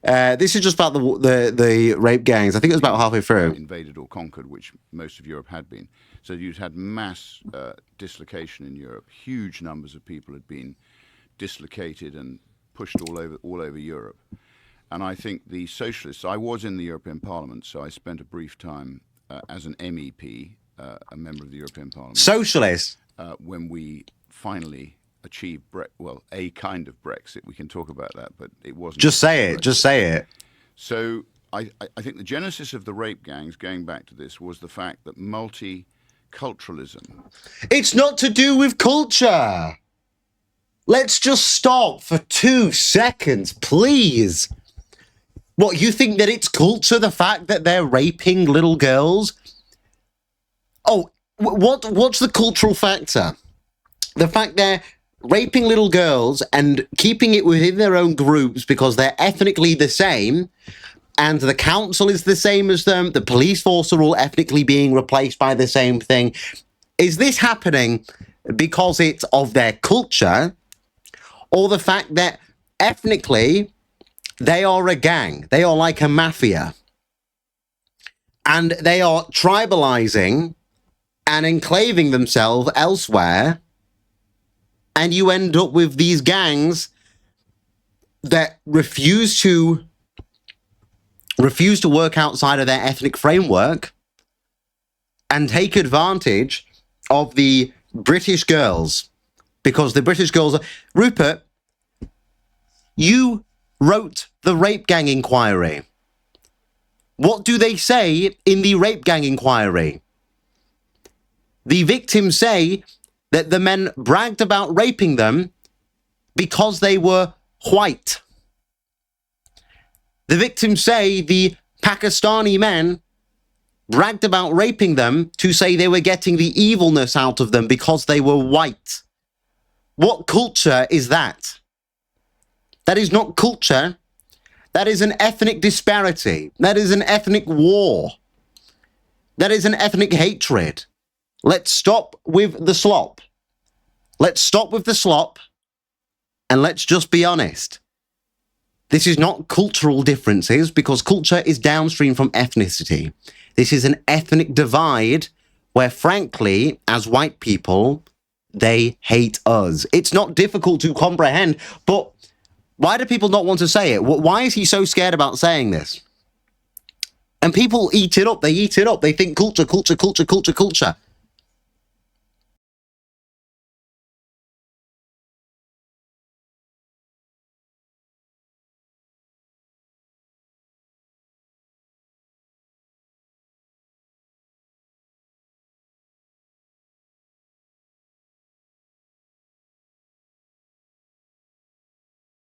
This is just about the rape gangs. I think it was about halfway through. Invaded or conquered, which most of Europe had been. So you'd had mass dislocation in Europe. Huge numbers of people had been dislocated and pushed all over Europe. And I think the socialists, I was in the European Parliament, so I spent a brief time as an MEP, a member of the European Parliament. Socialist? When we finally achieved, a kind of Brexit. We can talk about that, but it wasn't. Just say it, just say it. So I think the genesis of the rape gangs, going back to this, was the fact that multiculturalism. It's not to do with culture. Let's just stop for 2 seconds, please. What, you think that it's culture, the fact that they're raping little girls? Oh, what's the cultural factor? The fact they're raping little girls and keeping it within their own groups because they're ethnically the same, and the council is the same as them, the police force are all ethnically being replaced by the same thing. Is this happening because it's of their culture, or the fact that ethnically they are a gang, they are like a mafia, and they are tribalizing and enclaving themselves elsewhere, and you end up with these gangs that refuse to work outside of their ethnic framework and take advantage of the British girls, because the British girls are... Rupert, you wrote the rape gang inquiry. What do they say in the rape gang inquiry? The victims say that the men bragged about raping them because they were white. The victims say the Pakistani men bragged about raping them to say they were getting the evilness out of them because they were white. What culture is that? That is not culture. That is an ethnic disparity. That is an ethnic war. That is an ethnic hatred. Let's stop with the slop. Let's stop with the slop, and let's just be honest. This is not cultural differences, because culture is downstream from ethnicity. This is an ethnic divide where, frankly, as white people, they hate us. It's not difficult to comprehend, but why do people not want to say it? Why is he so scared about saying this? And people eat it up. They eat it up. They think culture, culture, culture, culture, culture.